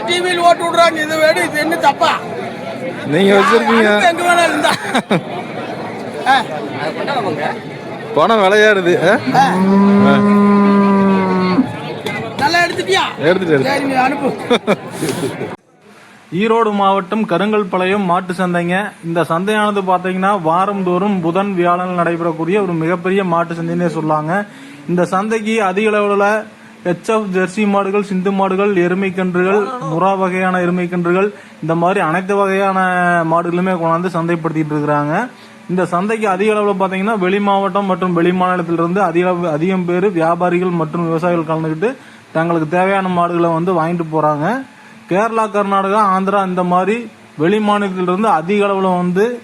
டிவியில் ஓட்டு விடுறாங்க. இது வேடு இது என்ன தப்பா? நீங்க வச்சிருக்கீங்க எங்க வேணாலும் இருந்தா பணம் விளையாடுது. நல்லா எடுத்துட்டியா? எடுத்துட்டு சரி, நீ அனுப்பு. ஈரோடு மாவட்டம் கருங்கல்பாளையம் மாட்டு சந்தைங்க. இந்த சந்தையானது பாத்தீங்கன்னா வாரந்தோறும் புதன் வியாழன் நடைபெறக்கூடிய ஒரு மிகப்பெரிய மாட்டு சந்தைன்னே சொல்லாங்க. இந்த சந்தைக்கு அதிக அளவுல ஹெச்எஃப் ஜெர்சி மாடுகள், சிந்து மாடுகள், எருமைக்கன்றுகள், முறா வகையான எருமைக்கன்றுகள், இந்த மாதிரி அனைத்து வகையான மாடுகளுமே கொண்டாந்து சந்தைப்படுத்திட்டு இருக்கிறாங்க. இந்த சந்தைக்கு அதிக அளவில் பாத்தீங்கன்னா வெளி மாவட்டம் மற்றும் வெளி மாநிலத்திலிருந்து அதிகம் பேர் வியாபாரிகள் மற்றும் விவசாயிகள் கலந்துக்கிட்டு தங்களுக்கு தேவையான மாடுகளை வாங்கிட்டு போறாங்க. கேரளா, கர்நாடகா, ஆந்திரா இந்த மாதிரி வெளி மாநிலத்திலிருந்து அதிக அளவில்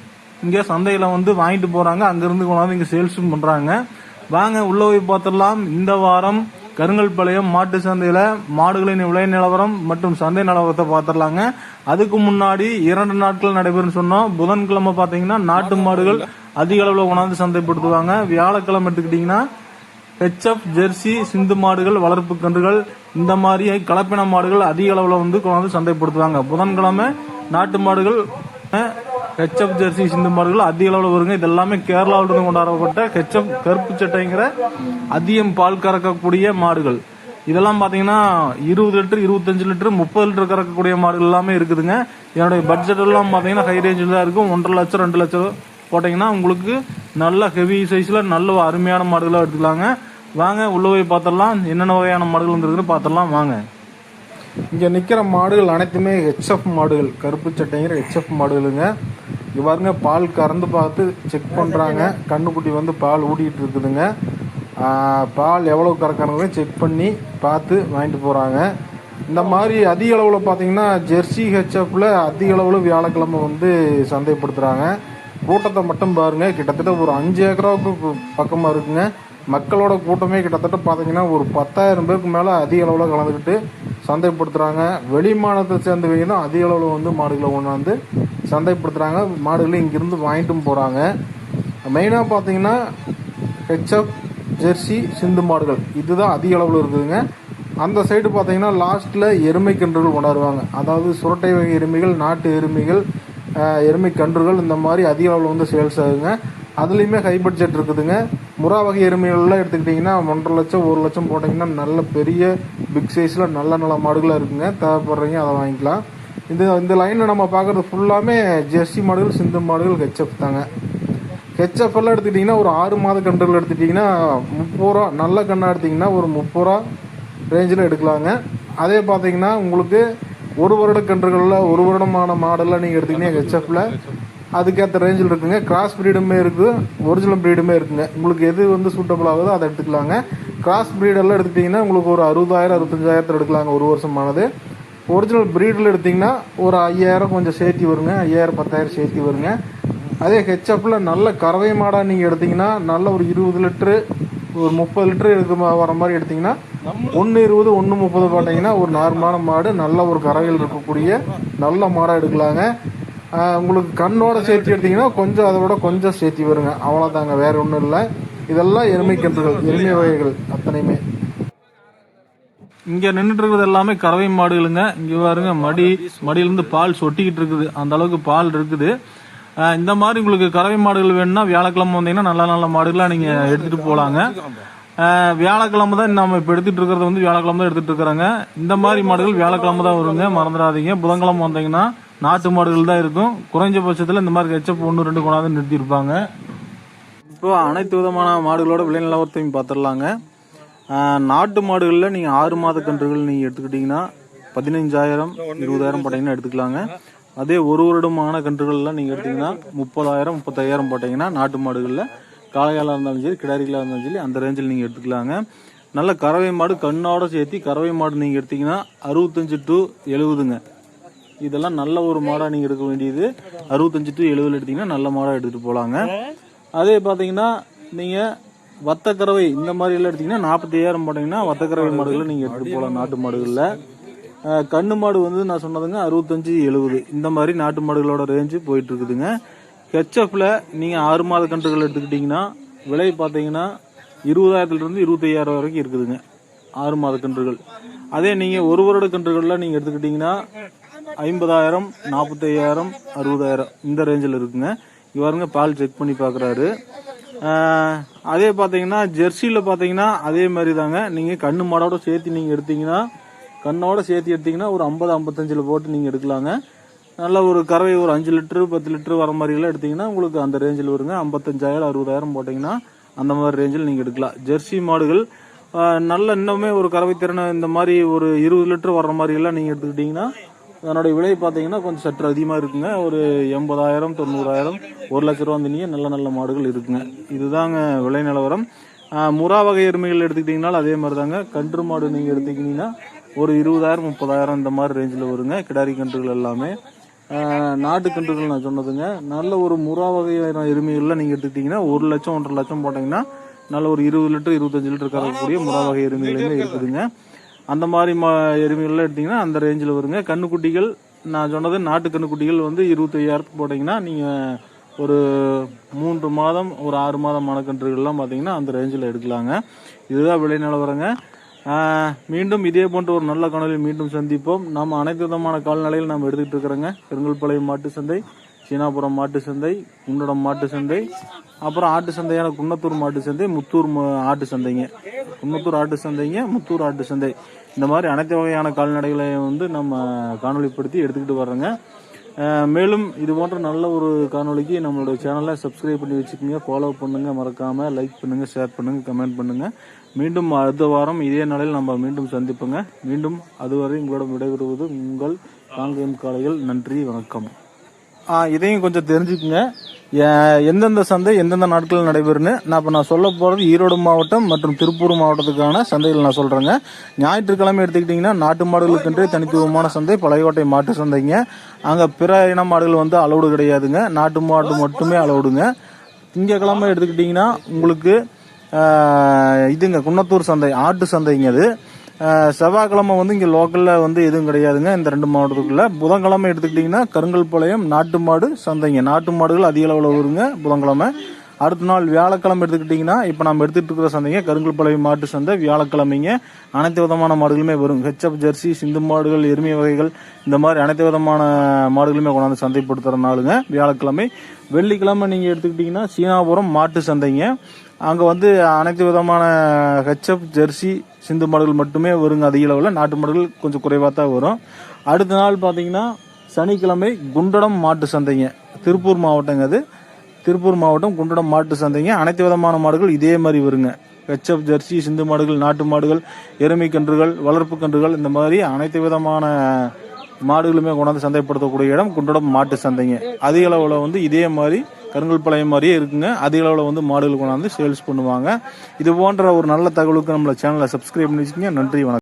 இங்க சந்தையில வாங்கிட்டு போறாங்க. அங்கிருந்து கொண்டாந்து இங்க சேல்ஸும் பண்றாங்க. வாங்க உள்ள போய் பார்த்துடலாம். இந்த வாரம் கருங்கல்பாளையம் மாட்டு சந்தையில மாடுகளின் விலை நிலவரம் மற்றும் சந்தை நிலவரத்தை பார்த்துடலாங்க. அதுக்கு முன்னாடி 2 நாட்கள் நடைபெறும் சொன்னோம். புதன்கிழமை பாத்தீங்கன்னா நாட்டு மாடுகள் அதிக அளவில் கொண்டாந்து சந்தைப்படுத்துவாங்க. வியாழக்கிழமை எடுத்துக்கிட்டீங்கன்னா ஹெச்எஃப் ஜெர்சி சிந்து மாடுகள், வளர்ப்பு கன்றுகள், இந்த மாதிரி கலப்பின மாடுகள் அதிக அளவில் கொண்டாந்து சந்தைப்படுத்துவாங்க. புதன்கிழமை நாட்டு மாடுகள், ஹெச்எஃப் ஜெர்சி சிந்து மாடுகள் அதிக அளவில் வருங்க. இது எல்லாமே கேரளாவிலிருந்து கொண்டாடப்பட்ட ஹெச்எஃப் கருப்பு சட்டைங்கிற அதிகம் பால் கறக்கக்கூடிய மாடுகள். இதெல்லாம் பாத்தீங்கன்னா 20 லிட்டர், 25 லிட்டர், 30 லிட்டர் கறக்கக்கூடிய மாடுகள் எல்லாமே இருக்குதுங்க. என்னுடைய பட்ஜெட் எல்லாம் பாத்தீங்கன்னா ஹை ரேஞ்சில் தான் இருக்கும். 1.5 லட்சம் 2 லட்சம் போட்டீங்கன்னா உங்களுக்கு நல்ல ஹெவி சைஸ்ல நல்ல அருமையான மாடுகளா எடுத்துக்கலாங்க. வாங்க உள்ள போய் பார்த்துடலாம். என்னென்ன வகையான மாடுகள் வந்துருக்குன்னு பார்த்துடலாம் வாங்க. இங்க நிக்கிற மாடுகள் அனைத்துமே ஹெச்எஃப் மாடுகள், கருப்பு சட்டைங்கிற ஹெச்எஃப் மாடுகளுங்க. இங்க பாருங்க, பால் கறந்து பார்த்து செக் பண்றாங்க. கண்ணுக்குட்டி பால் ஊட்டிட்டு இருக்குதுங்க. பால் எவ்வளவு கறக்கறதுன்னு செக் பண்ணி பார்த்து வாங்கிட்டு போறாங்க. இந்த மாதிரி அதிக அளவில் பார்த்தீங்கன்னா ஜெர்சி ஹெச்எஃப்ல அதிக அளவில் வியாழக்கிழமை சந்தைப்படுத்துறாங்க. கூட்டத்தை மட்டும் பாருங்க, கிட்டத்தட்ட ஒரு 5 ஏக்கராவுக்கு பக்கமா இருக்குங்க. மக்களோட கூட்டமே கிட்டத்தட்ட பார்த்தீங்கன்னா ஒரு 10,000 பேருக்கு மேலே அதிக அளவில் கலந்துக்கிட்டு சந்தைப்படுத்துறாங்க. வெளி மாநிலத்தை சேர்ந்தவங்க தான் அதிக அளவில் மாடுகளை கொண்டாந்து சந்தைப்படுத்துறாங்க. மாடுகளை இங்கிருந்து வாங்கிட்டும் போறாங்க. மெயினாக பார்த்தீங்கன்னா ஹெச்எஃப் ஜெர்சி சிந்து மாடுகள் இதுதான் அதிக அளவில் இருக்குதுங்க. அந்த சைடு பார்த்தீங்கன்னா லாஸ்ட்ல எருமை கன்றுகள் கொண்டாடுவாங்க. அதாவது சுரட்டை வகை எருமைகள், நாட்டு எருமைகள், எருமை கன்றுகள் இந்த மாதிரி அதிக அளவில் சேல்ஸ் ஆகுங்க. அதுலேயுமே ஹை பட்ஜெட் இருக்குதுங்க. முறா வகை எருமைகள்லாம் எடுத்துக்கிட்டிங்கன்னா 1.5 லட்சம் 1 லட்சம் போட்டிங்கன்னா நல்ல பெரிய பிக் சைஸில் நல்ல மாடுகளாக இருக்குங்க. தேவைப்படுறீங்க அதை வாங்கிக்கலாம். இந்த லைனில் நம்ம பார்க்குறது ஃபுல்லாமே ஜெர்சி மாடுகள், சிந்து மாடுகள், ஹெச்எஃப் தாங்க. ஹெச்எஃப் எல்லாம் எடுத்துக்கிட்டிங்கன்னா ஒரு 6 மாத கன்றுகள் எடுத்துக்கிட்டிங்கன்னா 30 ரூபா, நல்ல கண்ணாக எடுத்திங்கன்னா ஒரு 30 ரூபா ரேஞ்சில் எடுக்கலாங்க. அதே பார்த்தீங்கன்னா உங்களுக்கு 1 வருட கன்றுகளில் 1 வருடமான மாடெல்லாம் நீங்கள் எடுத்துக்கிட்டீங்க ஹெச்எஃப்ல அதுக்கேற்ற ரேஞ்சில் இருக்குங்க. கிராஸ் ப்ரீடுமே இருக்குது, ஒரிஜினல் ப்ரீடுமே இருக்குங்க. உங்களுக்கு எது சூட்டபிள் ஆகுதோ அதை எடுத்துக்கலாங்க. கிராஸ் ப்ரீடெல்லாம் எடுத்துக்கிட்டிங்கன்னா உங்களுக்கு ஒரு 60,000 65,000 எடுக்கலாங்க 1 வருஷமானது. ஒரிஜினல் ப்ரீடில் எடுத்திங்கன்னா ஒரு 5,000 கொஞ்சம் சேர்த்தி வருங்க, 5,000 10,000 சேர்த்தி வருங்க. அதே ஹெச்எஃப்ல நல்ல கறவை மாடாக நீங்கள் எடுத்திங்கன்னா நல்ல ஒரு 20 லிட்டரு ஒரு 30 லிட்டரு வர மாதிரி எடுத்திங்கன்னா 1.20 1.30 போட்டிங்கன்னா ஒரு நார்மலான மாடு, நல்ல ஒரு கறவையில் இருக்கக்கூடிய நல்ல மாடாக எடுக்கலாங்க. உங்களுக்கு கண்ணோட சேர்த்து எடுத்தீங்கன்னா கொஞ்சம் அதை விட கொஞ்சம் சேர்த்தி வருங்க. அவ்வளோதாங்க, வேற ஒன்றும் இல்லை. இதெல்லாம் எருமை கன்றுகள், எருமை வகைகள் அத்தனையுமே. இங்க நின்றுட்டு இருக்கிறது எல்லாமே கறவை மாடுகளுங்க. இங்க பாருங்க, மடியிலிருந்து பால் சொட்டிக்கிட்டு இருக்குது, அந்த அளவுக்கு பால் இருக்குது. இந்த மாதிரி உங்களுக்கு கறவை மாடுகள் வேணும்னா வியாழக்கிழமை வந்தீங்கன்னா நல்ல மாடுகளா நீங்க எடுத்துட்டு போலாங்க. வியாழக்கிழமை தான் நம்ம இப்ப எடுத்துட்டு இருக்கிறது வியாழக்கிழமை தான் எடுத்துட்டு இருக்கிறாங்க. இந்த மாதிரி மாடுகள் வியாழக்கிழமை தான் வருங்க, மறந்துடாதீங்க. புதன்கிழமை வந்தீங்கன்னா நாட்டு மாடுகள் தான் இருக்கும். குறைஞ்சபட்சத்தில் இந்த மாதிரி ஹெச்எஃப் 1 2 கொண்டாந்து நிறுத்திருப்பாங்க. இப்போ அனைத்து விதமான மாடுகளோட விலை நிலவரத்தையும் பார்த்துடலாங்க. நாட்டு மாடுகளில் நீங்கள் 6 மாத கன்றுகள் நீங்கள் எடுத்துக்கிட்டீங்கன்னா 15,000 20,000 போட்டீங்கன்னா எடுத்துக்கலாங்க. அதே 1 வருடமான கன்றுகள்லாம் நீங்கள் எடுத்தீங்கன்னா 30,000 35,000 போட்டீங்கன்னா நாட்டு மாடுகளில் காளையாளாக இருந்தாலும் சரி, கிடாரிகளாக இருந்தாலும் சரி, அந்த ரேஞ்சில் நீங்கள் எடுத்துக்கலாங்க. நல்ல கறவை மாடு கண்ணோட சேர்த்து கறவை மாடு நீங்கள் எடுத்தீங்கன்னா 65 to 70ங்க. இதெல்லாம் நல்ல ஒரு மாடா நீங்க எடுக்க வேண்டியது. 65 to 70 எடுத்தீங்கன்னா நல்ல மாடா எடுத்துட்டு போலாங்க. அதே பாத்தீங்கன்னா நீங்க வத்தக்கறவை இந்த மாதிரி எல்லாம் எடுத்தீங்கன்னா 45,000 போட்டீங்கன்னா வத்தக்கறவை மாடுகளை நீங்க எடுத்துட்டு போகலாம். நாட்டு மாடுகள்ல கண்ணு மாடு நான் சொன்னதுங்க 65 70 இந்த மாதிரி நாட்டு மாடுகளோட ரேஞ்சு போயிட்டு இருக்குதுங்க. ஹெச்எஃப்ல நீங்க 6 மாத கன்றுகள் எடுத்துக்கிட்டீங்கன்னா விலை பாத்தீங்கன்னா 20,000 இருந்து 25,000 வரைக்கும் இருக்குதுங்க 6 மாத கன்றுகள். அதே நீங்கள் ஒரு வருட கன்றுகளில் நீங்கள் எடுத்துக்கிட்டிங்கன்னா 50,000, 45,000, 60,000 இந்த ரேஞ்சில் இருக்குங்க. இவருங்க பால் செக் பண்ணி பார்க்குறாரு. அதே பார்த்தீங்கன்னா ஜெர்சியில் பார்த்தீங்கன்னா அதே மாதிரி தாங்க. நீங்கள் கண்ணு மாடோட சேர்த்து நீங்கள் எடுத்தீங்கன்னா ஒரு 50-55 போட்டு நீங்கள் எடுக்கலாங்க. நல்ல ஒரு கறவை ஒரு 5 லிட்டரு 10 லிட்டரு வர மாதிரிலாம் எடுத்தீங்கன்னா உங்களுக்கு அந்த ரேஞ்சில் வருங்க. 55,000 60,000 போட்டிங்கன்னா அந்த மாதிரி ரேஞ்சில் நீங்கள் எடுக்கலாம். ஜெர்சி மாடுகள் நல்ல இன்னுமே ஒரு கறவை திறனை இந்த மாதிரி ஒரு 20 லிட்டர் வர்ற மாதிரிலாம் நீங்கள் எடுத்துக்கிட்டிங்கன்னா அதனுடைய விலை பார்த்தீங்கன்னா கொஞ்சம் சற்று அதிகமாக இருக்குங்க. ஒரு 80,000 90,000 1 லட்ச ரூபா வந்தீங்க நல்ல மாடுகள் இருக்குங்க. இதுதாங்க விலை நிலவரம். முறா வகை எருமைகள் எடுத்துக்கிட்டிங்கனாலும் அதே மாதிரி தாங்க. கன்று மாடு நீங்கள் எடுத்துக்கிட்டிங்கன்னா ஒரு 20,000 30,000 இந்த மாதிரி ரேஞ்சில் வருங்க. கிடாரி கன்றுகள் எல்லாமே நாட்டு கன்றுகள் நான் சொன்னதுங்க. நல்ல ஒரு முறா வகை எருமைகள்லாம் நீங்கள் எடுத்துக்கிட்டிங்கன்னா 1 லட்சம் 1.5 லட்சம் போட்டிங்கன்னா நல்ல ஒரு 20 லிட்டர் 25 லிட்டர் கறக்கக்கூடிய முறா வகை எருமைகளுமே இருக்குதுங்க. அந்த மாதிரி எருமைகள்லாம் எடுத்திங்கன்னா அந்த ரேஞ்சில் வருங்க. கண்ணுக்குட்டிகள் நான் சொன்னது நாட்டு கண்ணுக்குட்டிகள் வந்து 25,000 போட்டிங்கன்னா நீங்கள் ஒரு 3 மாதம் ஒரு 6 மாதம் மணக்கன்றுகள்லாம் பார்த்தீங்கன்னா அந்த ரேஞ்சில் எடுக்கலாங்க. இதுதான் விலை நிலவரங்க. மீண்டும் இதே போன்ற ஒரு நல்ல காணொலியில் மீண்டும் சந்திப்போம். நம்ம அனைத்து விதமான கால்நடையில் நம்ம எடுத்துக்கிட்டு இருக்கிறோங்க. பெருங்கல்பாளையம் மாட்டு சந்தை, சீனாபுரம் மாட்டு சந்தை, குண்டடம் மாட்டு சந்தை, அப்புறம் ஆட்டு சந்தையான குன்னத்தூர் மாட்டு சந்தை, முத்தூர் ஆட்டு சந்தைங்க. குன்னத்தூர் ஆட்டு சந்தைங்க, முத்தூர் ஆட்டு சந்தை, இந்த மாதிரி அனைத்து வகையான கால்நடைகளை வந்து நம்ம காணொலிப்படுத்தி எடுத்துக்கிட்டு வர்றோங்க. மேலும் இது போன்ற நல்ல ஒரு காணொலிக்கு நம்மளோட சேனலை சப்ஸ்கிரைப் பண்ணி வச்சுக்கோங்க. ஃபாலோ பண்ணுங்க, மறக்காம லைக் பண்ணுங்க, ஷேர் பண்ணுங்க, கமெண்ட் பண்ணுங்க. மீண்டும் அடுத்த வாரம் இதே நாளில் நம்ம மீண்டும் சந்திப்போங்க. மீண்டும் அதுவரை உங்களிடம் விடைபெறுவது உங்கள் காங்கேயம் காளைகள். நன்றி, வணக்கம். இதையும் கொஞ்சம் தெரிஞ்சுக்குங்க. எந்தெந்த சந்தை எந்தெந்த நாட்களில் நடைபெறுன்னு நான் சொல்ல போகிறது ஈரோடு மாவட்டம் மற்றும் திருப்பூர் மாவட்டத்துக்கான சந்தைகள் நான் சொல்கிறேங்க. ஞாயிற்றுக்கிழமை எடுத்துக்கிட்டிங்கன்னா நாட்டு மாடுகளுக்கென்றே தனித்துவமான சந்தை பழையகோட்டை மாட்டு சந்தைங்க. அங்கே பிற இன மாடுகள் வந்து அலௌடு கிடையாதுங்க. நாட்டு மாடு மட்டுமே அலௌடுங்க. திங்கக்கிழமை எடுத்துக்கிட்டிங்கன்னா உங்களுக்கு இதுங்க குன்னத்தூர் சந்தை ஆட்டு சந்தைங்க. அது செவ்வாய்க்கிழமை வந்து இங்கே லோக்கலில் வந்து எதுவும் கிடையாதுங்க இந்த 2 மாவட்டத்துக்குள்ள. புதன்கிழமை எடுத்துக்கிட்டிங்கன்னா கருங்கல்பாளையம் நாட்டு மாடு சந்தைங்க. நாட்டு மாடுகள் அதிக அளவில் வருங்க புதன்கிழமை. அடுத்த நாள் வியாழக்கிழமை எடுத்துக்கிட்டிங்கன்னா இப்போ நம்ம எடுத்துகிட்டு இருக்கிற சந்தைங்க கருங்கல்பாளையம் மாட்டு சந்தை. வியாழக்கிழமைங்க அனைத்து விதமான மாடுகளுமே வரும். ஹெச்எப் ஜெர்சி, சிந்து மாடுகள், எருமை வகைகள், இந்த மாதிரி அனைத்து விதமான மாடுகளுமே கொண்டாந்து சந்தைப்படுத்துகிற நாளுங்க வியாழக்கிழமை. வெள்ளிக்கிழமை நீங்கள் எடுத்துக்கிட்டிங்கன்னா சீனாபுரம் மாட்டு சந்தைங்க. அங்கே வந்து அனைத்து விதமான ஹெச்எப் ஜெர்சி சிந்து மாடுகள் மட்டுமே வருங்க அதிக அளவில். நாட்டு மாடுகள் கொஞ்சம் குறைவாக தான் வரும். அடுத்த நாள் பார்த்தீங்கன்னா சனிக்கிழமை குண்டடம் மாட்டு சந்தைங்க. திருப்பூர் மாவட்டங்க. அது திருப்பூர் மாவட்டம் குண்டடம் மாட்டு சந்தைங்க. அனைத்து விதமான மாடுகள் இதே மாதிரி வருங்க. ஹெச்எப் ஜெர்சி சிந்து மாடுகள், நாட்டு மாடுகள், எருமை கன்றுகள், வளர்ப்பு கன்றுகள், இந்த மாதிரி அனைத்து விதமான மாடுகளுமே கொண்டாந்து சந்தைப்படுத்தக்கூடிய இடம் குண்டடம் மாட்டு சந்தைங்க. அதிக அளவில் வந்து இதே மாதிரி கருங்கல்பாளையம் மாதிரியே இருக்குங்க. அதிக அளவில் வந்து மாடுகள் கொண்டாந்து சேல்ஸ் பண்ணுவாங்க. இது போன்ற ஒரு நல்ல தகவலுக்கு நம்மள சேனலை சப்ஸ்கிரைப் பண்ணி வச்சுக்கோங்க. நன்றி, வணக்கம்.